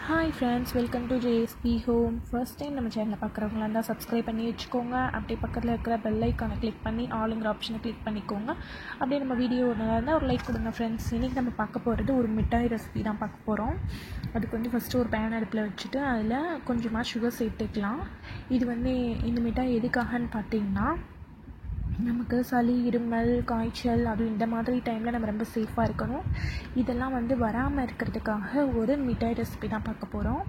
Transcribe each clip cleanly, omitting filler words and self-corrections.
Hi friends, welcome to JSP home. First time நம்ம சேனலை பார்க்குறவங்களா இருந்தால் சப்ஸ்கிரைப் பண்ணி வச்சுக்கோங்க. அப்படியே பக்கத்தில் இருக்கிற பெல் ஐக்கானை கிளிக் பண்ணி ஆளுங்கிற ஆப்ஷனை கிளிக் பண்ணிக்கோங்க. அப்படியே நம்ம வீடியோ நல்லா இருந்தால் ஒரு லைக் கொடுங்க ஃப்ரெண்ட்ஸ். இன்றைக்கி நம்ம பார்க்க போகிறது ஒரு மிட்டாய் ரெசிபி தான் பார்க்க போகிறோம். அதுக்கு வந்து ஃபஸ்ட்டு ஒரு பேன் அடுப்பில் வச்சுட்டு அதில் கொஞ்சமாக சுகர் சேர்த்துக்கலாம். இது வந்து இந்த மிட்டாய் எதுக்காகன்னு பார்த்தீங்கன்னா, நமக்கு சளி, இருமல், காய்ச்சல் அது இந்த மாதிரி டைமில் நம்ம ரொம்ப சேஃபாக இருக்கணும். இதெல்லாம் வந்து வராமல் இருக்கிறதுக்காக ஒரு மிட்டாய் ரெசிபி தான் பார்க்க போகிறோம்.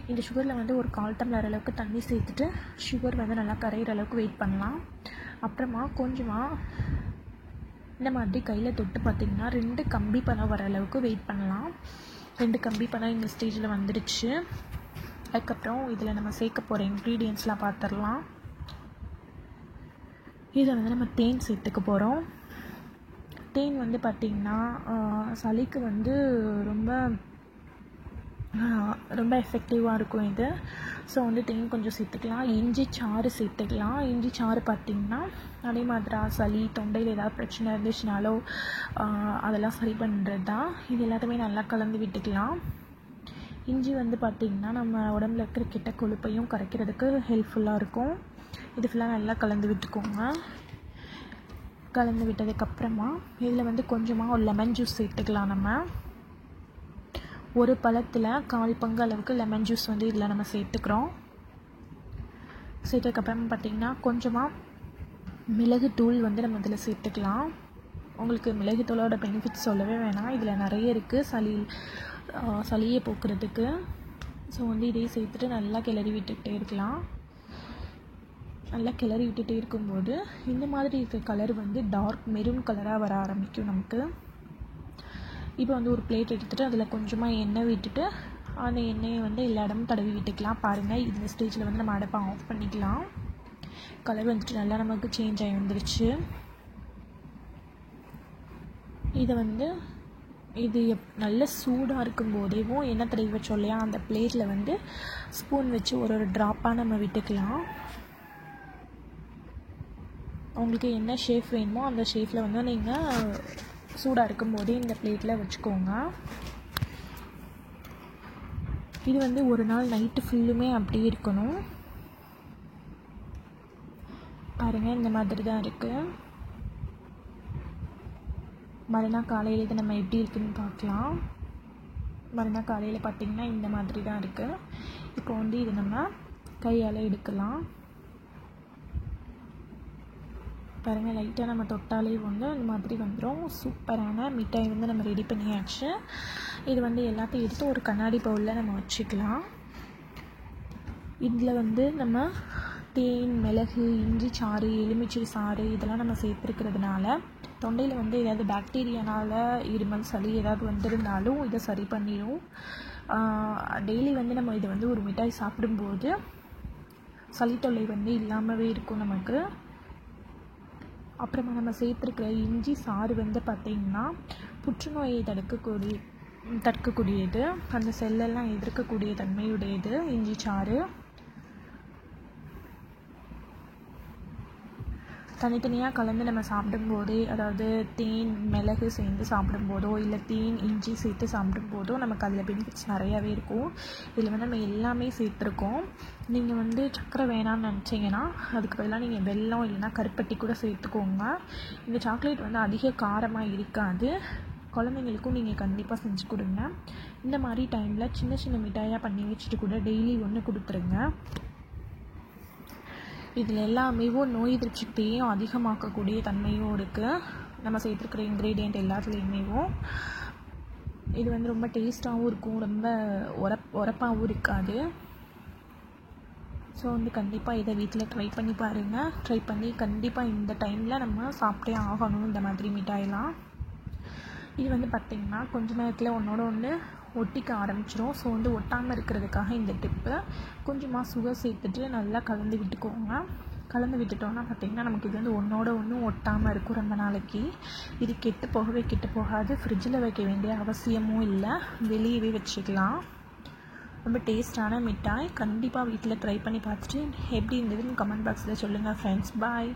இந்த சுகரில் வந்து ஒரு 1/4 டம்ளர் அளவுக்கு தண்ணி சேர்த்துட்டு சுகர் வந்து நல்லா கரையிற அளவுக்கு வெயிட் பண்ணலாம். அப்புறமா கொஞ்சமாக இந்த மாதிரி கையில் தொட்டு பார்த்திங்கன்னா 2 கம்பி பழம் வர அளவுக்கு வெயிட் பண்ணலாம். 2 கம்பி பழம் இந்த ஸ்டேஜில் வந்துடுச்சு. அதுக்கப்புறம் இதில் நம்ம சேர்க்க போகிற இன்க்ரீடியன்ட்ஸ்லாம் பார்த்துடலாம். இதில் வந்து நம்ம தேன் சேர்த்துக்க போகிறோம். தேன் வந்து பார்த்திங்கன்னா சளிக்கு வந்து ரொம்ப எஃபெக்டிவாக இருக்கும் இது. ஸோ வந்து தேன் கொஞ்சம் சேர்த்துக்கலாம். இஞ்சி சாறு சேர்த்துக்கலாம். இஞ்சி சாறு பார்த்திங்கன்னா அதே மாதிரி சளி, தொண்டையில் ஏதாவது பிரச்சனை இருந்துச்சுனாலோ அதெல்லாம் சரி பண்ணுறது தான். இது எல்லாத்தையுமே நல்லா கலந்து விட்டுக்கலாம். இஞ்சி வந்து பார்த்திங்கன்னா நம்ம உடம்புல இருக்கிற கெட்ட கொழுப்பையும் கரைக்கிறதுக்கு ஹெல்ப்ஃபுல்லாக இருக்கும். இது ஃபுல்லாக நல்லா கலந்து விட்டுக்கோங்க. கலந்து விட்டதுக்கப்புறமா இதில் வந்து கொஞ்சமாக ஒரு லெமன் ஜூஸ் சேர்த்துக்கலாம். நம்ம ஒரு பழத்தில் 1/4 பங்கு அளவுக்கு லெமன் ஜூஸ் வந்து இதில் நம்ம சேர்த்துக்கிறோம். சேர்த்ததுக்கப்புறமா பார்த்திங்கன்னா கொஞ்சமாக மிளகுத்தூள் வந்து நம்ம இதில் சேர்த்துக்கலாம். உங்களுக்கு மிளகுத்தூளோட பெனிஃபிட்ஸ் சொல்லவே வேணாம், இதில் நிறைய இருக்குது சளியை போக்குறதுக்கு. ஸோ வந்து இதையும் சேர்த்துட்டு நல்லா கிளறி விட்டுக்கிட்டே இருக்கலாம். நல்லா கிளறி விட்டுகிட்டே இருக்கும்போது இந்த மாதிரி இருக்க கலர் வந்து டார்க் மெரூன் கலராக வர ஆரம்பிக்கும் நமக்கு. இப்போ வந்து ஒரு பிளேட் எடுத்துகிட்டு அதில் கொஞ்சமாக எண்ணெய் விட்டுட்டு அந்த எண்ணெயை வந்து எல்லா இடமும் தடவி விட்டுக்கலாம். பாருங்கள், இந்த ஸ்டேஜில் வந்து நம்ம அடுப்பை ஆஃப் பண்ணிக்கலாம். கலர் வந்துட்டு நல்லா நமக்கு சேஞ்ச் ஆகி வந்துருச்சு. இதை வந்து இது நல்ல சூடாக இருக்கும்போதேவும் எண்ணெய் தடவி வச்சோம் இல்லையா, அந்த பிளேட்டில் வந்து ஸ்பூன் வச்சு ஒரு ட்ராப்பாக நம்ம விட்டுக்கலாம். உங்களுக்கு என்ன ஷேப் வேணுமோ அந்த ஷேப்பில் வந்து நீங்கள் சூடாக இருக்கும்போதே இந்த பிளேட்டில் வச்சுக்கோங்க. இது வந்து ஒரு நாள் நைட்டு ஃபுல்லுமே அப்படியே இருக்கணும். பாருங்கள், இந்த மாதிரி தான் இருக்குது. மறுநாள் காலையில் இது நம்ம எப்படி இருக்குதுன்னு பார்க்கலாம். மறுநாள் காலையில் பார்த்திங்கன்னா இந்த மாதிரி தான் இருக்குது. இப்போ வந்து இது நம்ம கையால் எடுக்கலாம். பாருங்கள், லைட்டாக நம்ம தொட்டாலே வந்து அந்த மாதிரி வந்துடும். சூப்பரான மிட்டாய் வந்து நம்ம ரெடி பண்ணியாச்சு. இது வந்து எல்லாத்தையும் எடுத்து ஒரு கண்ணாடி பவுலில் நம்ம வச்சுக்கலாம். இதில் வந்து நம்ம தேன், மிளகு, இஞ்சி சாறு, எலுமிச்சை சாறு இதெல்லாம் நம்ம சேர்த்துருக்கிறதுனால தொண்டையில் வந்து ஏதாவது பாக்டீரியானால் இருமல், சளி ஏதாவது வந்திருந்தாலும் இதை சரி பண்ணிடும். டெய்லி வந்து நம்ம இதை வந்து ஒரு மிட்டாய் சாப்பிடும்போது சளி தொல்லை வந்து இல்லாமவே இருக்கும் நமக்கு. அப்புறமா நம்ம சேர்த்துருக்கிற இஞ்சி சாறு வந்து பார்த்திங்கன்னா புற்றுநோயை தடுக்கக்கூடியது, அந்த செல்லெல்லாம் எதிர்க்கக்கூடிய தன்மையுடையது இஞ்சி சாறு. தனித்தனியாக கலந்து நம்ம சாப்பிடும்போதே, அதாவது தேன், மிளகு சேர்ந்து சாப்பிடும்போதோ இல்லை தேன், இஞ்சி சேர்த்து சாப்பிடும்போதோ நமக்கு அதில் பெனிஃபிட்ஸ் நிறையாவே இருக்கும். இதில் வந்து நம்ம எல்லாமே சேர்த்துருக்கோம். நீங்கள் வந்து சர்க்கரை வேணான்னு நினச்சிங்கன்னா அதுக்கு பதிலாக நீங்கள் வெல்லம் இல்லைன்னா கருப்பட்டி கூட சேர்த்துக்கோங்க. இந்த சாக்லேட் வந்து அதிக காரமாக இருக்காது. குழந்தைங்களுக்கும் நீங்கள் கண்டிப்பாக செஞ்சு கொடுங்க. இந்த மாதிரி டைமில் சின்ன சின்ன மிட்டாயாக பண்ணி வச்சுட்டு கூட டெய்லி ஒன்று கொடுத்துருங்க. இதில் எல்லாமே நோய் எதிர்ப்பு சக்தியையும் அதிகமாக்கக்கூடிய தன்மையும் இருக்குது. நம்ம சேர்த்துருக்கிற இன்க்ரீடியண்ட் எல்லாத்துலேயுமே இது வந்து ரொம்ப டேஸ்ட்டாகவும் இருக்கும், ரொம்ப உரப்பாகவும் இருக்காது. ஸோ வந்து கண்டிப்பாக இதை வீட்டில் ட்ரை பண்ணி பாருங்கள். ட்ரை பண்ணி கண்டிப்பாக இந்த டைமில் நம்ம சாப்பிட்டே ஆகணும் இந்த மாதிரி மிட்டாயெல்லாம். இது வந்து பார்த்திங்கன்னா கொஞ்ச நேரத்தில் ஒன்றோட ஒன்று ஒட்டிக்க ஆரம்பிச்சிடும். ஸோ வந்து ஒட்டாமல் இருக்கிறதுக்காக இந்த டிப்பு. கொஞ்சமாக சுகர் சேர்த்துட்டு நல்லா கலந்து விட்டுக்கோங்க. கலந்து விட்டுட்டோன்னா பார்த்திங்கன்னா நமக்கு இது வந்து ஒன்றோட ஒன்றும் ஒட்டாமல் இருக்கும் ரொம்ப நாளைக்கு. இது கெட்டு போகாது. ஃப்ரிட்ஜில் வைக்க வேண்டிய அவசியமும் இல்லை, வெளியவே வச்சுக்கலாம். ரொம்ப டேஸ்டான மிட்டாய். கண்டிப்பாக வீட்டில் ட்ரை பண்ணி பார்த்துட்டு எப்படி இருந்ததுன்னு கமெண்ட் பாக்ஸில் சொல்லுங்கள் ஃப்ரெண்ட்ஸ். பாய்.